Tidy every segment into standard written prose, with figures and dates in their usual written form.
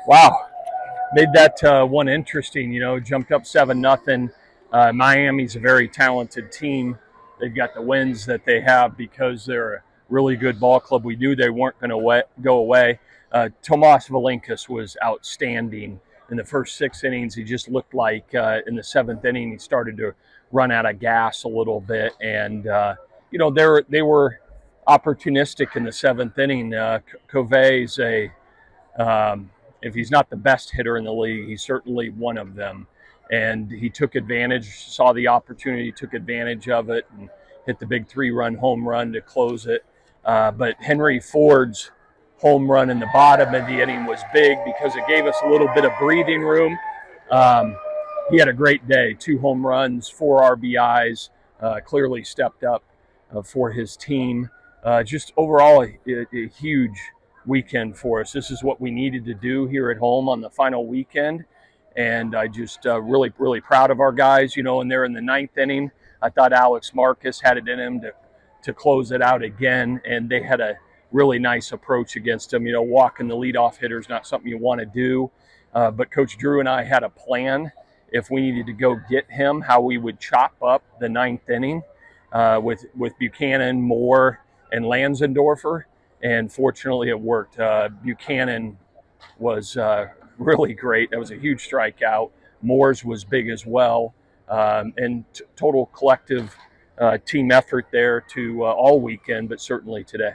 Wow, made that one interesting. Jumped up 7-0. Miami's a very talented team. They've got the wins that they have because they're a really good ball club. We knew they weren't going to go away. Tomas Valenkas was outstanding in the first 6 innings. He just looked like in the seventh inning he started to run out of gas a little bit, and they were opportunistic in the seventh inning. Covey's a if he's not the best hitter in the league, he's certainly one of them. And he took advantage, saw the opportunity, took advantage of it, and hit the big 3-run home run to close it. But Henry Ford's home run in the bottom of the inning was big because it gave us a little bit of breathing room. He had a great day, 2 home runs, 4 RBIs, clearly stepped up for his team. Just overall, a huge weekend for us. This is what we needed to do here at home on the final weekend. And I just really, really proud of our guys, and they're in the 9th inning. I thought Alex Marcus had it in him to close it out again. And they had a really nice approach against him. Walking the leadoff hitter is not something you want to do. But Coach Drew and I had a plan if we needed to go get him, how we would chop up the 9th inning with Buchanan, Moore, and Lansendorfer. And fortunately, it worked. Buchanan was really great. That was a huge strikeout. Moore's was big as well. And total collective team effort there to all weekend, but certainly today.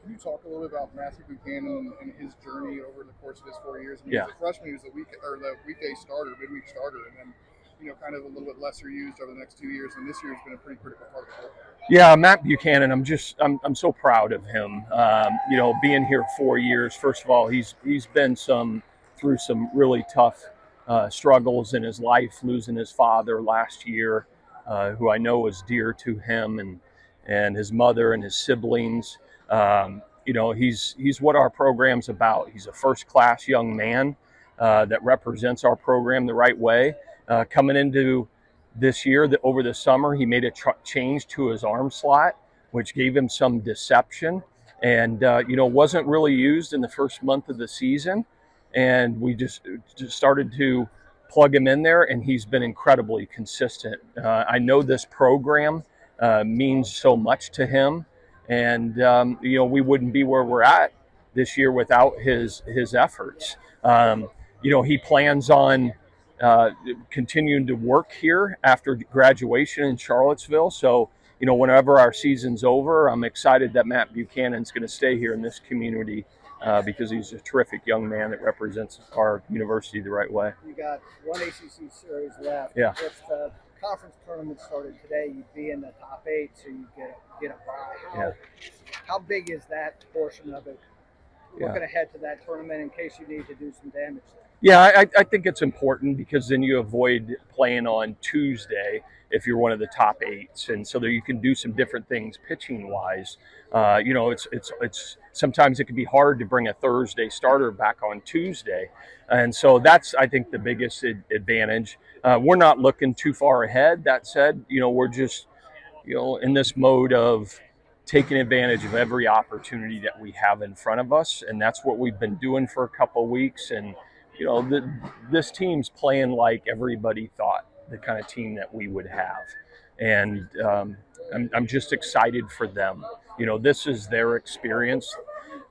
Can you talk a little bit about Matthew Buchanan and his journey over the course of his 4 years? Yeah. As a freshman, he was the weekday starter, midweek starter, and then kind of a little bit lesser used over the next 2 years. And this year has been a pretty critical part of the program. Yeah, Matt Buchanan, I'm so proud of him. Being here 4 years. First of all, he's been through some really tough struggles in his life, losing his father last year, who I know was dear to him, and his mother and his siblings. He's what our program's about. He's a first-class young man that represents our program the right way. Coming into this year, over the summer, he made a change to his arm slot, which gave him some deception, and wasn't really used in the first month of the season. And we just started to plug him in there, and he's been incredibly consistent. I know this program means so much to him, and we wouldn't be where we're at this year without his efforts. He plans on continuing to work here after graduation in Charlottesville. So, whenever our season's over, I'm excited that Matt Buchanan's going to stay here in this community because he's a terrific young man that represents our university the right way. You got one ACC series left. Yeah. If the conference tournament started today, you'd be in the top 8, so you get a bye. How big is that portion of it? Looking ahead to that tournament in case you need to do some damage there. Yeah, I think it's important because then you avoid playing on Tuesday if you're one of the top 8s, and so that you can do some different things pitching wise. It's sometimes it can be hard to bring a Thursday starter back on Tuesday, and so that's, I think, the biggest advantage. We're not looking too far ahead. That said, we're just in this mode of taking advantage of every opportunity that we have in front of us, and that's what we've been doing for a couple of weeks. And this team's playing like everybody thought the kind of team that we would have. And I'm just excited for them. This is their experience.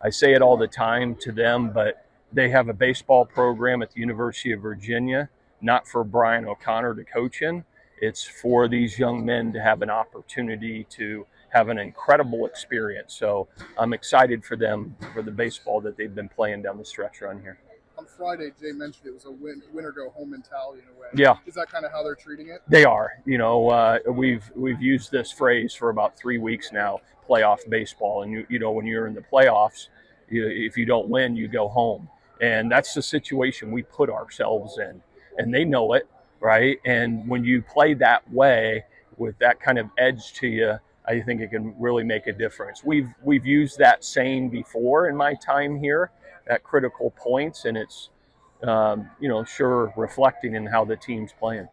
I say it all the time to them, but they have a baseball program at the University of Virginia, not for Brian O'Connor to coach in. It's for these young men to have an opportunity to have an incredible experience. So I'm excited for them, for the baseball that they've been playing down the stretch run here. On Friday, Jay mentioned it was a win or go home mentality in a way. Yeah. Is that kind of how they're treating it? They are. We've used this phrase for about 3 weeks now, playoff baseball. And, when you're in the playoffs, if you don't win, you go home. And that's the situation we put ourselves in. And they know it, right? And when you play that way with that kind of edge to you, I think it can really make a difference. We've used that saying before in my time here at critical points, and it's sure reflecting in how the team's playing.